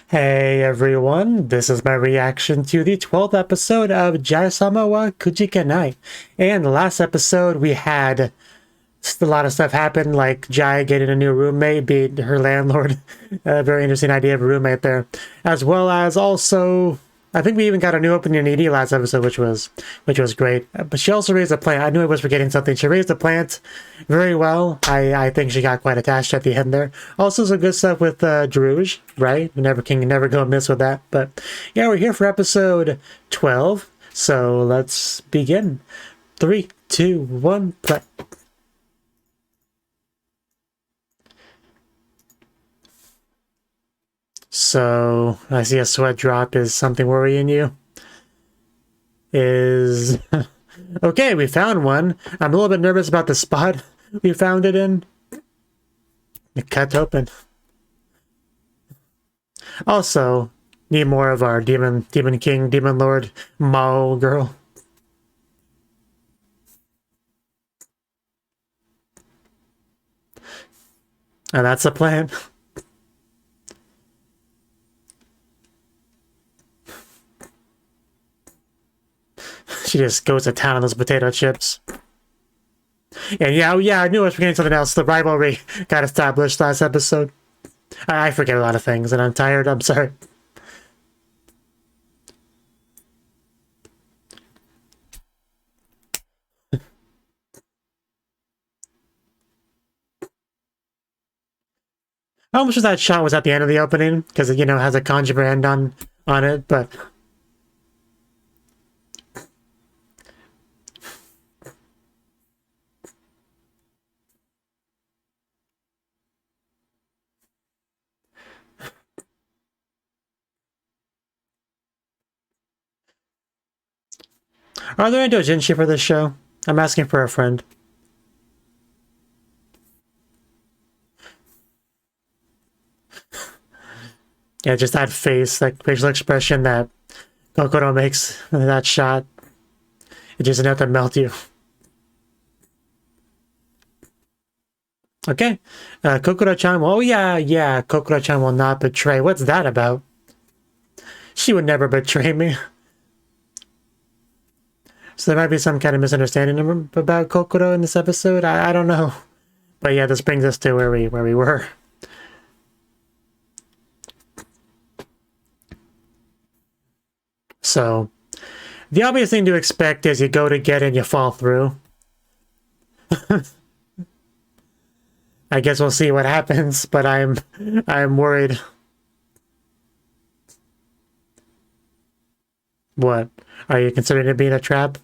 Hey everyone, this is my reaction to the 12th episode of Jahy-sama wa Kujikenai. And last episode we had a lot of stuff happen, like Jai getting a new roommate, being her landlord. A very interesting idea of a roommate there. As well as also, I think we even got a new opening in ED last episode, which was great. But she also raised a plant. I knew I was forgetting something. She raised a plant very well. I think she got quite attached at the end there. Also some good stuff with Druge, right? You never go amiss with that. But yeah, we're here for episode 12. So let's begin. 3, 2, 1, play. So, I see a sweat drop. Is something worrying you? Okay, we found one. I'm a little bit nervous about the spot we found it in. It cut open. Also, need more of our Demon King, Demon Lord, Mao girl. And that's the plan. She just goes to town on those potato chips. And yeah, I knew I was forgetting something else. The rivalry got established last episode. I forget a lot of things, and I'm tired. I'm sorry. I almost wish that shot was at the end of the opening, because it, has a kanji brand on it, but... Are there any doujinshi for this show? I'm asking for a friend. Yeah, just that face, that facial expression that Kokoro makes in that shot. It just enough to melt you. Okay. Kokoro-chan, oh yeah, Kokoro-chan will not betray. What's that about? She would never betray me. So there might be some kind of misunderstanding about Kokoro in this episode. I don't know. But yeah, this brings us to where we were. So, the obvious thing to expect is you go to get it and you fall through. I guess we'll see what happens, but I'm worried. What? Are you considering it being a trap?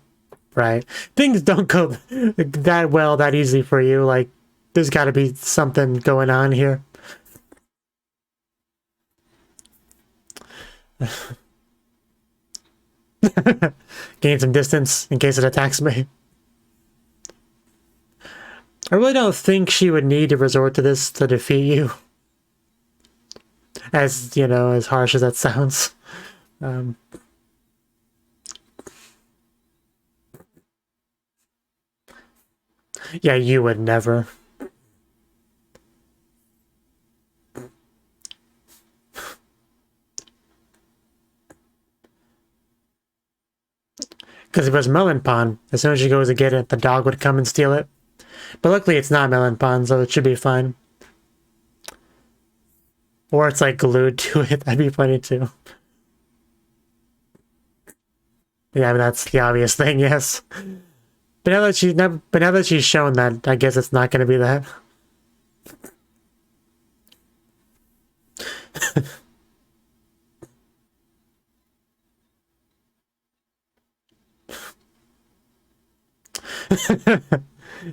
Right. Things don't go that well, that easy for you. Like, there's got to be something going on here. Gain some distance in case it attacks me. I really don't think she would need to resort to this to defeat you. As, as harsh as that sounds. Yeah, you would never. Because if it was Melon Pond, as soon as she goes to get it, the dog would come and steal it. But luckily it's not Melon Pond, so it should be fine. Or it's like glued to it. That'd be funny too. Yeah, but that's the obvious thing, yes. But now that she's shown that, I guess it's not going to be that.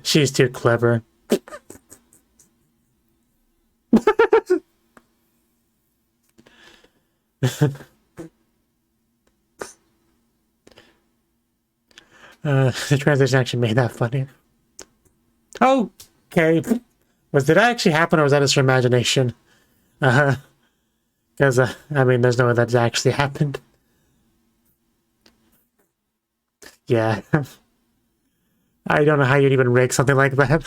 She's too clever. The transition actually made that funny. Okay. Did that actually happen, or was that just your imagination? Because, I mean, there's no way that actually happened. Yeah. I don't know how you'd even rig something like that.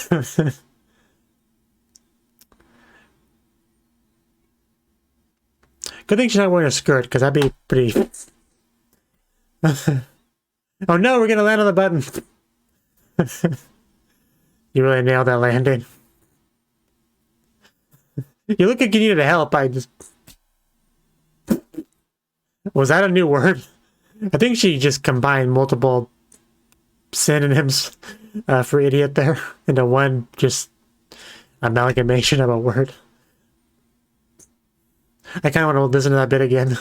Good thing she's not wearing a skirt, because that'd be pretty... Oh no, we're gonna land on the button! You really nailed that landing. You look like you needed help, I just... Was that a new word? I think she just combined multiple synonyms for idiot there into one just amalgamation of a word. I kind of want to listen to that bit again.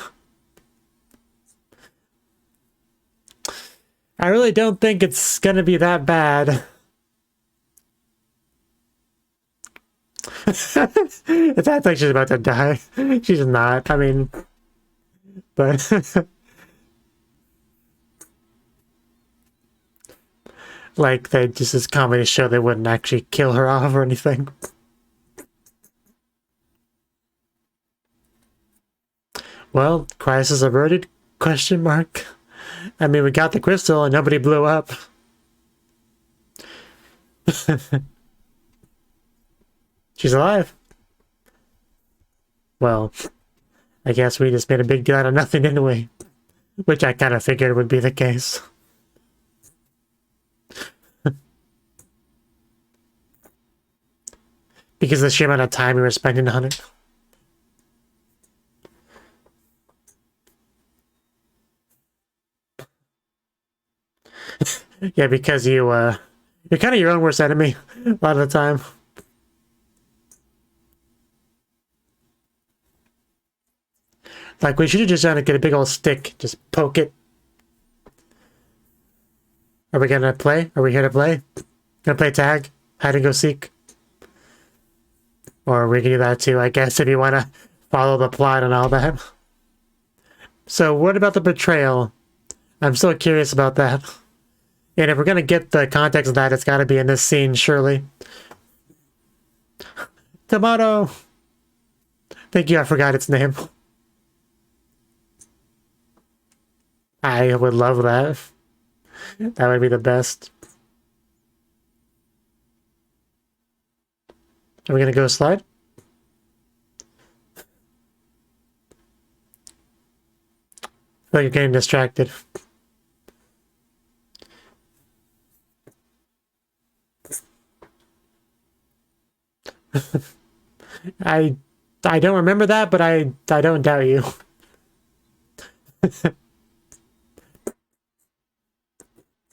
I really don't think it's gonna be that bad. It acts like she's about to die. She's not, I mean... But... like, they just this comedy show, they wouldn't actually kill her off or anything. Well, crisis averted? Question mark. I mean, we got the crystal and nobody blew up. She's alive. Well, I guess we just made a big deal out of nothing, didn't we? Which I kind of figured would be the case. Because of the sheer amount of time we were spending on it. Yeah, because you're kind of your own worst enemy a lot of the time. Like, we should have just done it, get a big old stick, just poke it. Are we gonna play? Are we here to play? Gonna play tag? Hide and go seek? Or we can do that too, I guess, if you want to follow the plot and all that. So, what about the betrayal? I'm still curious about that. And if we're gonna get the context of that, it's gotta be in this scene, surely. Tomato! Thank you, I forgot its name. I would love that. That would be the best. Are we gonna go slide? I feel like you're getting distracted. I don't remember that, but I don't doubt you.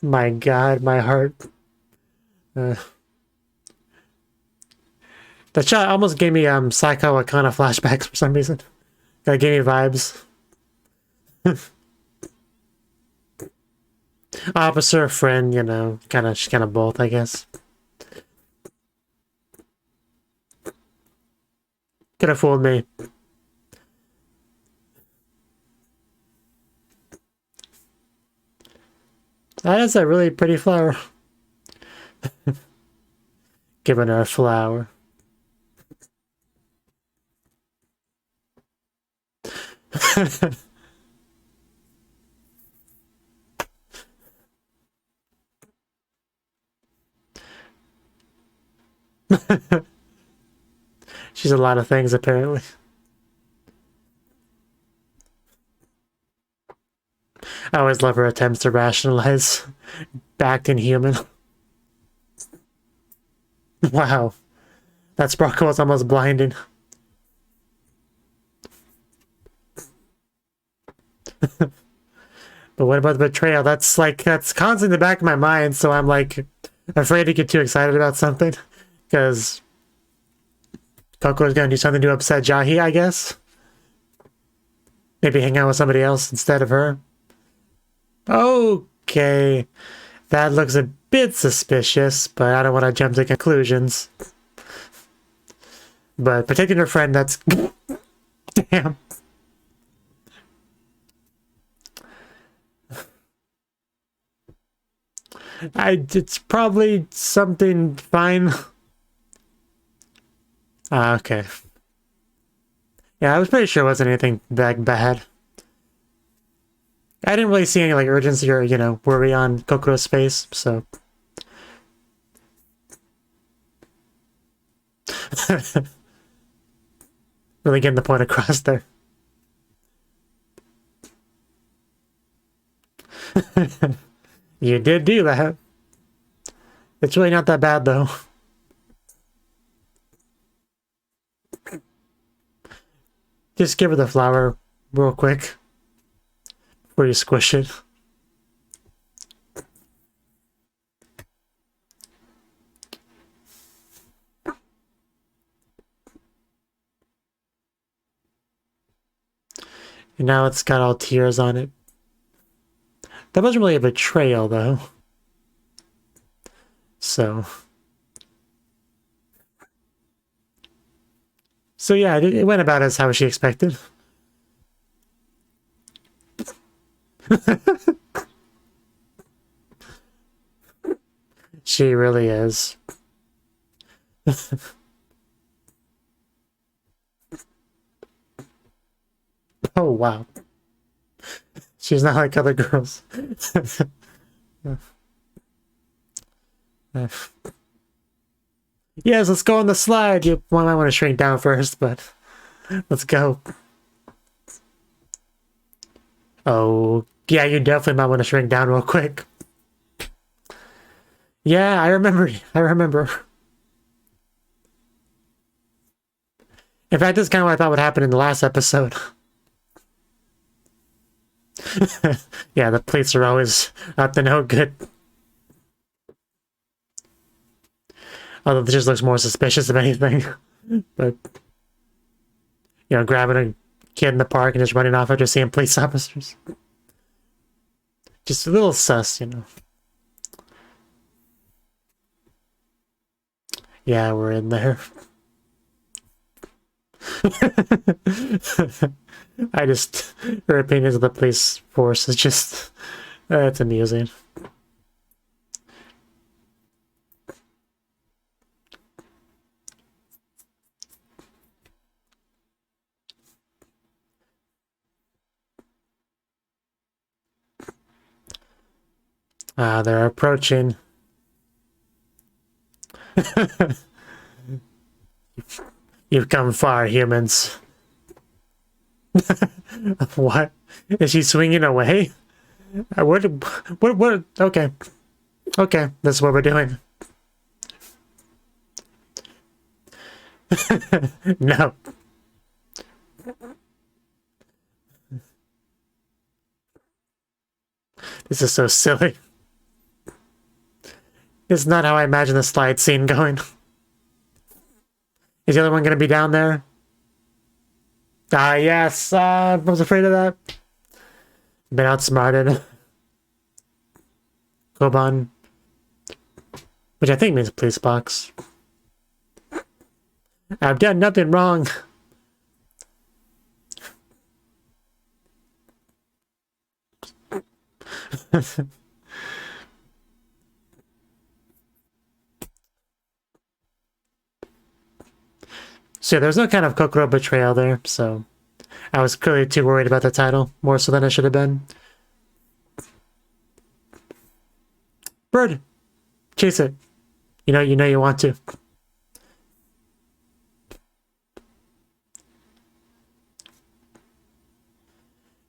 My God, my heart. The shot almost gave me Psycho Akana flashbacks for some reason. That gave me vibes. Officer, friend, you know, kind of both, I guess. Could have fooled me. That is a really pretty flower. Giving her a flower. She's a lot of things, apparently. I always love her attempts to rationalize backed inhuman. Wow. That sparkle was almost blinding. But what about the betrayal? That's constantly in the back of my mind, so I'm like afraid to get too excited about something. Because Coco's gonna do something to upset Jahy, I guess. Maybe hang out with somebody else instead of her. Okay. That looks a bit suspicious, but I don't want to jump to conclusions. But protecting her friend, that's... Damn. It's probably something fine. Ah, okay. Yeah, I was pretty sure it wasn't anything that bad. I didn't really see any, like, urgency or, you know, worry on Kokoro's face, so... Really getting the point across there. You did do that. It's really not that bad, though. Just give her the flower real quick before you squish it. And now it's got all tears on it. That wasn't really a betrayal, though. So yeah, it went about as how she expected. She really is. Oh, wow. She's not like other girls. Yes, let's go on the slide. You might want to shrink down first, but let's go. Oh, yeah, you definitely might want to shrink down real quick. Yeah, I remember. In fact, this is kind of what I thought would happen in the last episode. Yeah, the plates are always up to no good. Although this just looks more suspicious of anything. But, you know, grabbing a kid in the park and just running off after seeing police officers. Just a little sus, you know. Yeah, we're in there. Her opinions of the police force is just, it's amusing. They're approaching. You've come far, humans. What? Is she swinging away? What? Okay. Okay, that's what we're doing. No. This is so silly. This is not how I imagine the slide scene going. Is the other one going to be down there? Yes. I was afraid of that. Been outsmarted. Koban. Which I think means police box. I've done nothing wrong. So there's no kind of Kokoro betrayal there, so I was clearly too worried about the title, more so than I should have been. Bird! Chase it. You know you want to.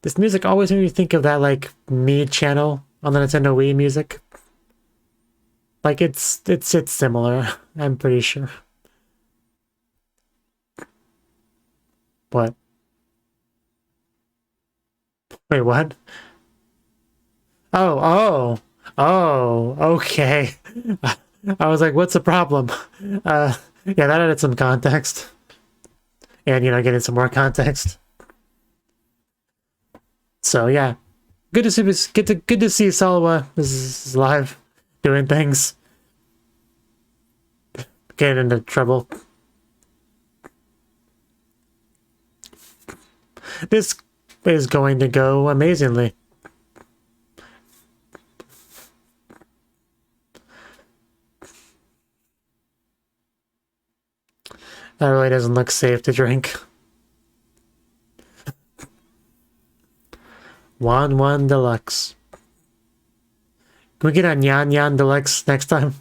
This music always made me think of that, like, Me channel on the Nintendo Wii music. Like, it's similar, I'm pretty sure. What? Wait, what? Oh, okay. I was like, what's the problem? Yeah, that added some context. And, you know, getting some more context. So, yeah. Good to see Salwa is live, doing things. Getting into trouble. This is going to go amazingly. That really doesn't look safe to drink. 1-1 Deluxe. Can we get a Nyan Deluxe next time?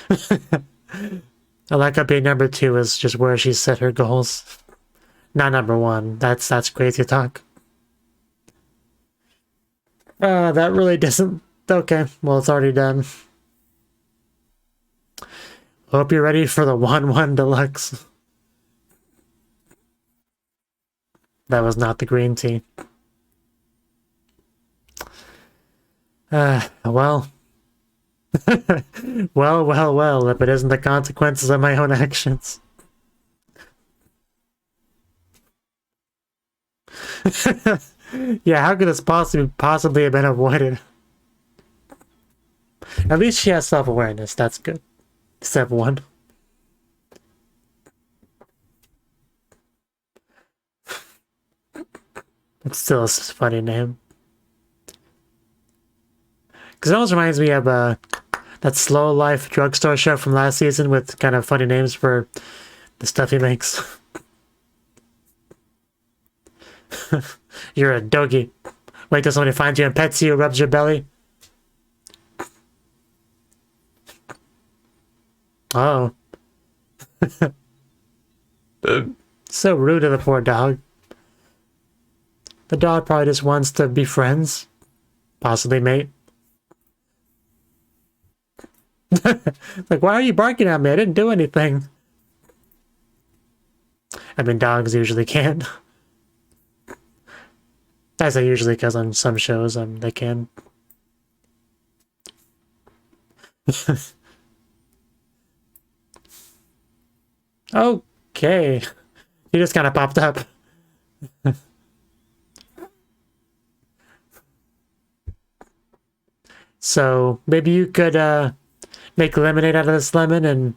I like how being number 2 is just where she set her goals. Not number 1. That's crazy talk. That really doesn't... Okay, well, it's already done. Hope you're ready for the 1-1 deluxe. That was not the green tea. Well. well, if it isn't the consequences of my own actions. Yeah, how could this possibly have been avoided? At least she has self-awareness, that's good. Step 1. It's still a funny name. Because it almost reminds me of that Slow Life drugstore show from last season with kind of funny names for the stuff he makes. You're a doggy. Wait till somebody finds you and pets you, rubs your belly. Oh. So rude of the poor dog. The dog probably just wants to be friends. Possibly mate. Like, why are you barking at me? I didn't do anything. I mean, dogs usually can't. I say usually because on some shows they can. Okay. He just kind of popped up. So maybe you could make lemonade out of this lemon and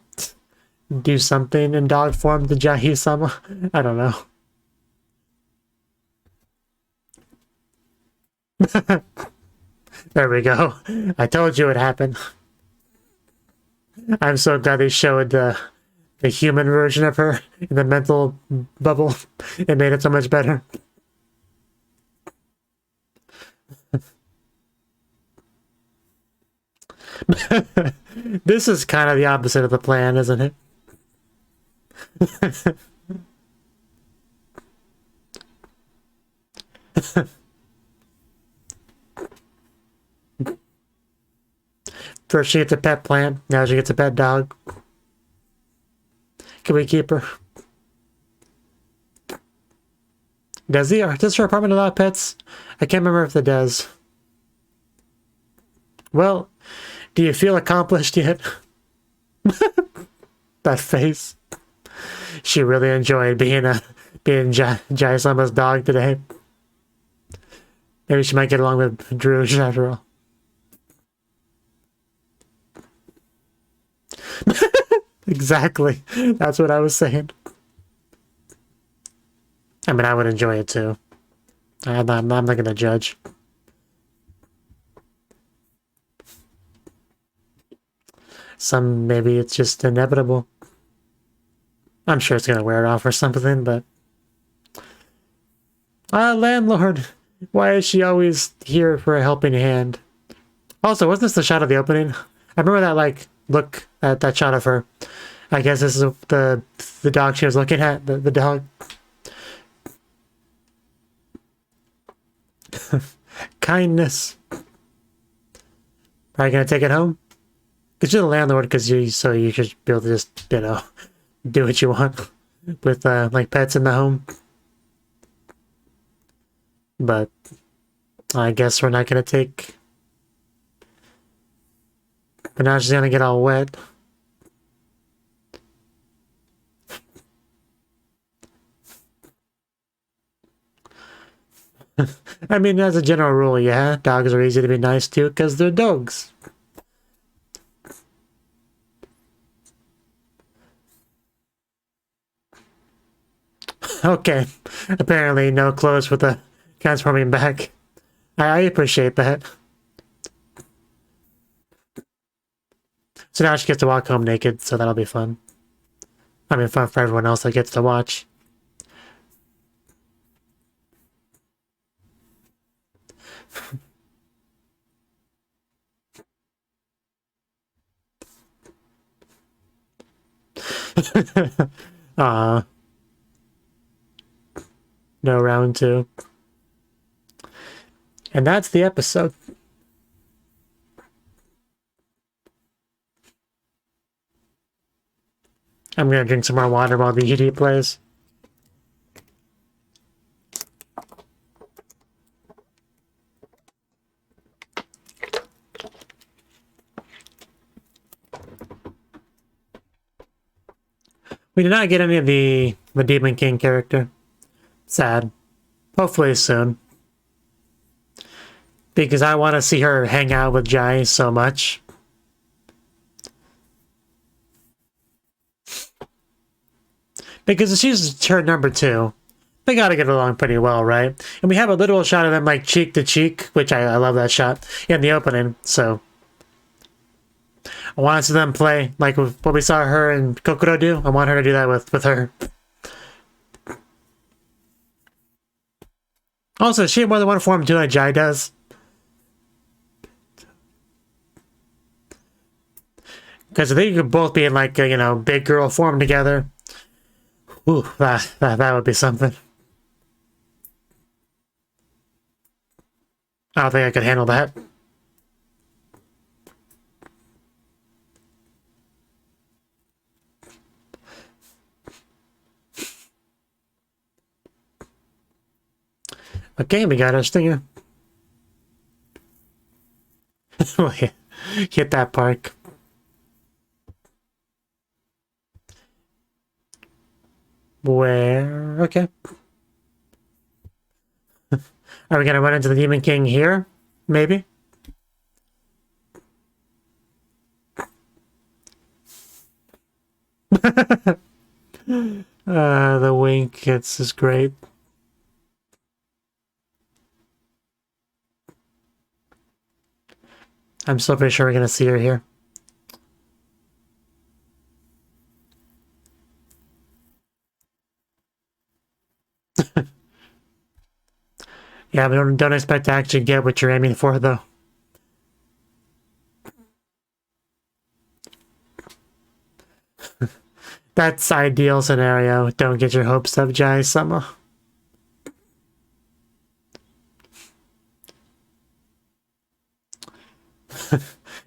do something in dog form to Jahy-sama. I don't know. There we go. I told you it happened. I'm so glad they showed the human version of her in the mental bubble. It made it so much better. This is kind of the opposite of the plan, isn't it? First she gets a pet plant, now she gets a pet dog. Can we keep her? Does her apartment allow pets? I can't remember if it does. Well, do you feel accomplished yet? That face. She really enjoyed being Jahy-sama's dog today. Maybe she might get along with Drew after all. Exactly. That's what I was saying. I mean, I would enjoy it too. I'm not going to judge. Maybe it's just inevitable. I'm sure it's going to wear off or something, but... landlord! Why is she always here for a helping hand? Also, wasn't this the shot of the opening? I remember that, like, look at that shot of her. I guess this is the dog she was looking at, the dog. Kindness. Are you gonna take it home? Because you're the landlord, so you should be able to just, do what you want with, like, pets in the home. But I guess we're not gonna take... But now she's gonna get all wet. I mean, as a general rule, yeah, dogs are easy to be nice to because they're dogs. Okay, apparently no clothes with the transforming back. I appreciate that. So now she gets to walk home naked, so that'll be fun. I mean, fun for everyone else that gets to watch. No round 2. And that's the episode. I'm gonna drink some more water while the ED plays. We did not get any of the Demon King character. Sad. Hopefully soon. Because I want to see her hang out with Jahy so much. Because she's her number 2. They gotta get along pretty well, right? And we have a literal shot of them like cheek to cheek, which I love that shot in the opening, so I want to see them play like what we saw her and Kokoro do. I want her to do that with her. Also, she had more than one form too, like Jahy does. Because they could both be in like a, you know, big girl form together. Ooh, that would be something. I don't think I could handle that. Okay, we got our stinger. Hit that park. Where? Okay. Are we gonna run into the Demon King here? Maybe? The wink, it's just great. I'm still pretty sure we're gonna see her here. Yeah, but don't expect to actually get what you're aiming for, though. That's ideal scenario. Don't get your hopes up, Jahy-sama.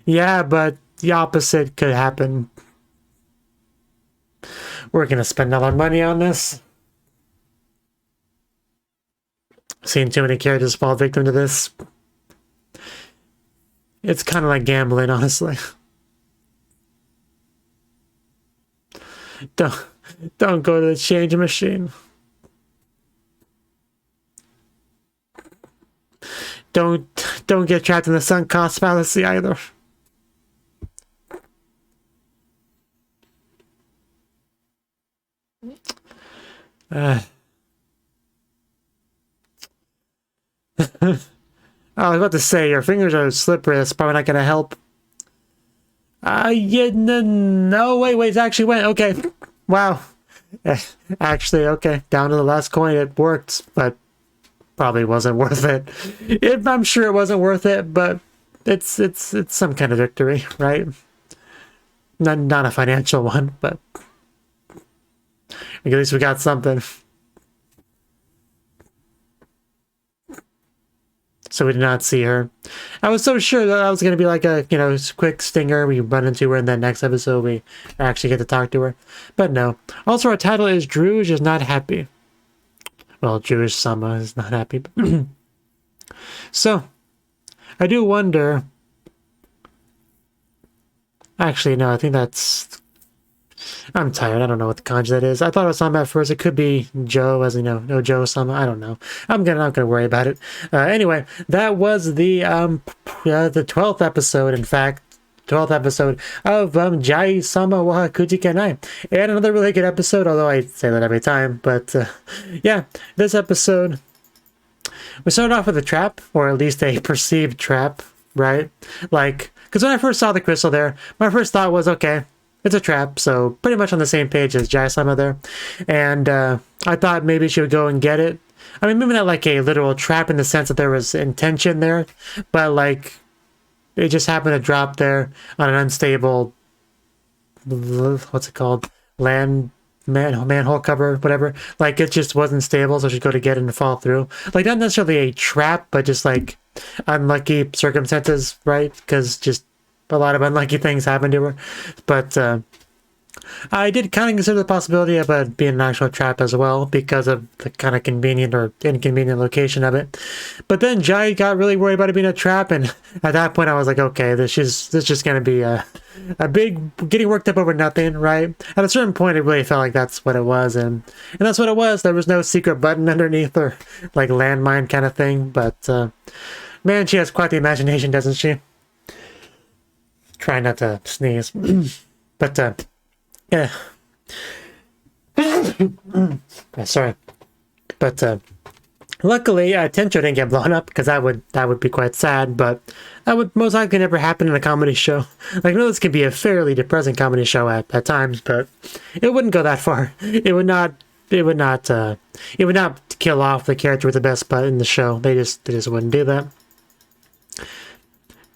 Yeah, but the opposite could happen. We're gonna spend all our money on this. Seen too many characters fall victim to this. It's kind of like gambling, honestly. Don't go to the change machine. Don't get trapped in the sunk cost fallacy either. I was about to say, your fingers are slippery. That's probably not going to help. Yeah, no, wait, it actually went. Okay. Wow. Actually, okay. Down to the last coin, it worked, but probably wasn't worth it. I'm sure it wasn't worth it, but it's some kind of victory, right? Not a financial one, but at least we got something. So we did not see her. I was so sure that I was going to be like a, you know, quick stinger. We run into her in that next episode. We actually get to talk to her. But no. Also, our title is Druge is not happy. Well, Druge-sama is not happy. So, I do wonder... Actually, no, I think that's... I'm tired. I don't know what the kanji that is. I thought it was Sama at first. It could be Joe, as you know, no Joe-sama. I don't know. I'm not gonna worry about it. Anyway, that was the 12th episode. In fact, 12th episode of Jahy-sama wa Kujikenai, and another really good episode. Although I say that every time, but yeah, this episode we started off with a trap, or at least a perceived trap, right? Like, because when I first saw the crystal there, my first thought was, okay, it's a trap, so pretty much on the same page as Jahy-sama there. And I thought maybe she would go and get it. I mean, maybe not like a literal trap in the sense that there was intention there, but like it just happened to drop there on an unstable, what's it called? manhole cover, whatever. Like, it just wasn't stable, so she'd go to get it and fall through. Like, not necessarily a trap, but just like unlucky circumstances, right? Because just a lot of unlucky things happened to her. But I did kind of consider the possibility of it being an actual trap as well, because of the kind of convenient or inconvenient location of it. But then Jahy got really worried about it being a trap, and at that point I was like, okay, this is just going to be a big getting worked up over nothing, right? At a certain point, it really felt like that's what it was, and that's what it was. There was no secret button underneath or like landmine kind of thing, but man, she has quite the imagination, doesn't she? Try not to sneeze. But yeah. Sorry. But luckily, Tencho didn't get blown up, because that would be quite sad, but that would most likely never happen in a comedy show. Like, I know this can be a fairly depressing comedy show at times, but it wouldn't go that far. It would not kill off the character with the best butt in the show. They just wouldn't do that.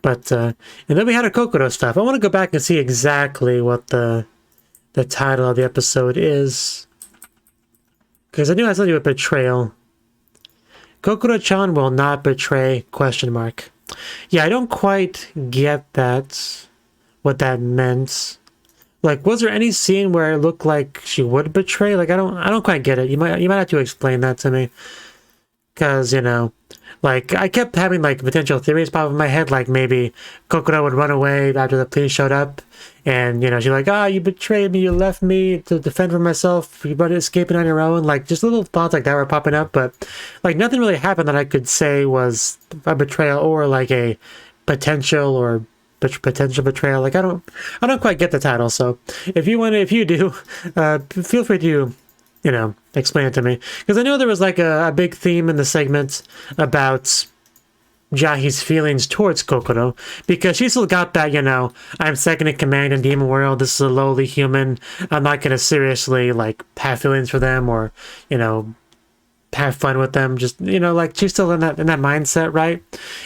But and then we had a Kokoro stuff. I want to go back and see exactly what the title of the episode is, because I knew it has something to do with betrayal. Kokoro-chan will not betray, ? Yeah, I don't quite get what that meant. Like, was there any scene where it looked like she would betray? Like, I don't quite get it. You might have to explain that to me, because, you know, like, I kept having like potential theories pop in my head, like maybe Kokoro would run away after the police showed up, and, you know, she's like, you betrayed me, you left me to defend for myself, you started escaping on your own. Like, just little thoughts like that were popping up, but like nothing really happened that I could say was a betrayal or like a potential betrayal. Like, I don't quite get the title. So if you do, feel free to, you know, explain it to me, because I know there was like a big theme in the segment about Jahy's feelings towards Kokoro, because she still got that, you know, I'm second in command in Demon World, this is a lowly human, I'm not gonna seriously like have feelings for them, or, you know, have fun with them, just, you know, like she's still in that mindset, right?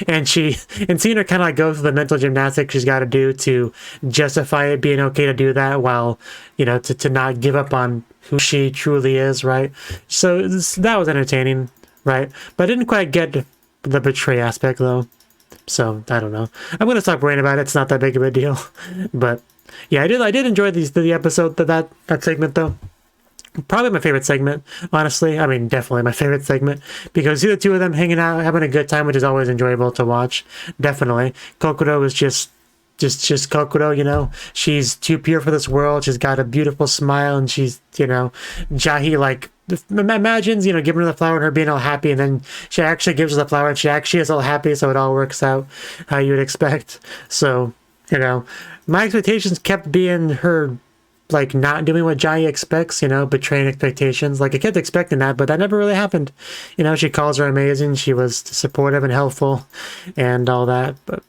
And seeing her kind of like go through the mental gymnastics she's got to do to justify it being okay to do that, while, you know, to not give up on who she truly is, right? So that was entertaining, right? But I didn't quite get the betray aspect though, so I don't know. I'm gonna stop worrying about it. It's not that big of a deal. But yeah, I did enjoy the episode, that segment though. Probably my favorite segment, honestly. I mean, definitely my favorite segment, because see the two of them hanging out, having a good time, which is always enjoyable to watch. Definitely. Kokoro is just Kokoro, you know. She's too pure for this world. She's got a beautiful smile, and she's, you know, Jahy, like, imagines, you know, giving her the flower and her being all happy, and then she actually gives her the flower and she actually is all happy, so it all works out how you would expect. So, you know, my expectations kept being her, like, not doing what Jahy expects, you know, betraying expectations. Like, I kept expecting that, but that never really happened. You know, she calls her amazing, she was supportive and helpful and all that, but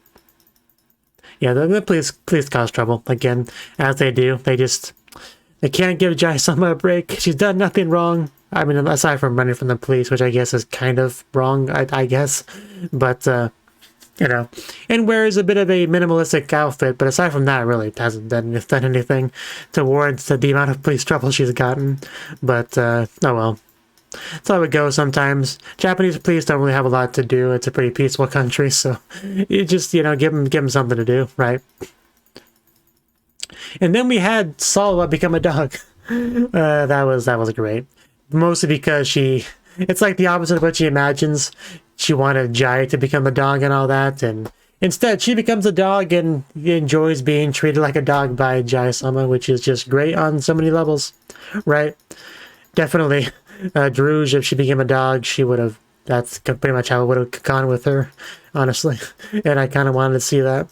yeah, the police cause trouble again, as they do. They can't give Jahy-sama a break. She's done nothing wrong. I mean, aside from running from the police, which I guess is kind of wrong, I guess. But, you know, and wears a bit of a minimalistic outfit. But aside from that, really, it hasn't done anything to warrant the amount of police trouble she's gotten. But, oh well. That's how it goes sometimes. Japanese police don't really have a lot to do. It's a pretty peaceful country, so you just, you know, give them something to do, right? And then we had Salwa become a dog. That was great. Mostly because it's like the opposite of what she imagines. She wanted Jahy to become a dog and all that, and instead she becomes a dog and enjoys being treated like a dog by Jahy-sama, which is just great on so many levels, right? Definitely. Druge, if she became a dog, that's pretty much how it would have gone with her, honestly. And I kind of wanted to see that.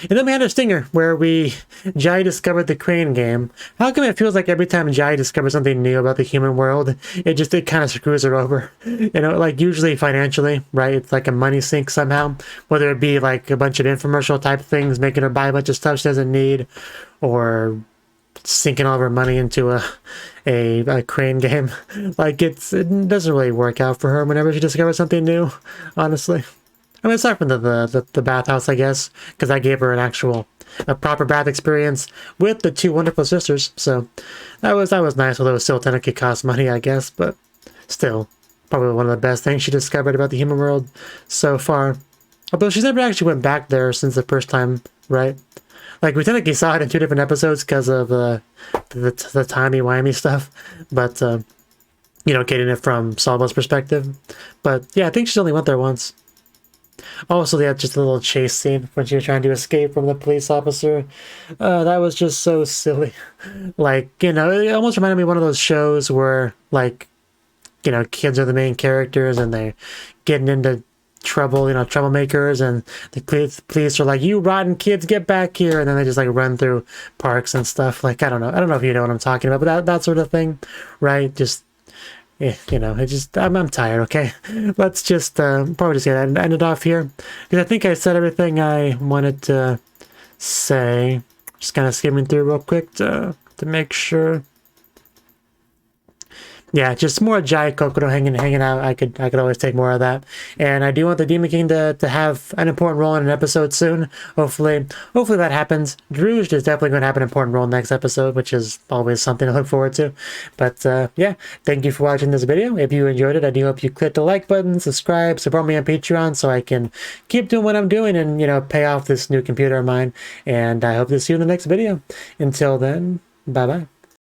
And then we had a stinger where Jahy discovered the crane game. How come it feels like every time Jahy discovers something new about the human world, it kind of screws her over? You know, like usually financially, right? It's like a money sink somehow. Whether it be like a bunch of infomercial type things, making her buy a bunch of stuff she doesn't need, or sinking all of her money into a crane game. Like it doesn't really work out for her whenever she discovers something new, honestly. I mean, aside from the bathhouse, I guess, because I gave her an actual a proper bath experience with the two wonderful sisters. So that was nice, although it still technically cost money, I guess, but still probably one of the best things she discovered about the human world so far. Although she's never actually went back there since the first time, right? Like, we technically saw it in 2 different episodes because of the timey-wimey stuff, but, you know, getting it from Salva's perspective. But, yeah, I think she only went there once. Also, they had just a little chase scene when she was trying to escape from the police officer. That was just so silly. Like, you know, it almost reminded me of one of those shows where, like, you know, kids are the main characters and they're getting into trouble, you know, troublemakers, and the police are like, "You rotten kids, get back here!" And then they just like run through parks and stuff. Like, I don't know if you know what I'm talking about, but that sort of thing, right? Just, yeah, you know, it just, I'm tired. Okay, let's just probably just get end it off here because I think I said everything I wanted to say. Just kind of skimming through real quick to make sure. Yeah, just more Jai Kokoro hanging out. I could always take more of that. And I do want the Demon King to have an important role in an episode soon. Hopefully that happens. Druge is definitely going to have an important role next episode, which is always something to look forward to. But yeah, thank you for watching this video. If you enjoyed it, I do hope you click the like button, subscribe, support me on Patreon so I can keep doing what I'm doing and, you know, pay off this new computer of mine. And I hope to see you in the next video. Until then, bye-bye.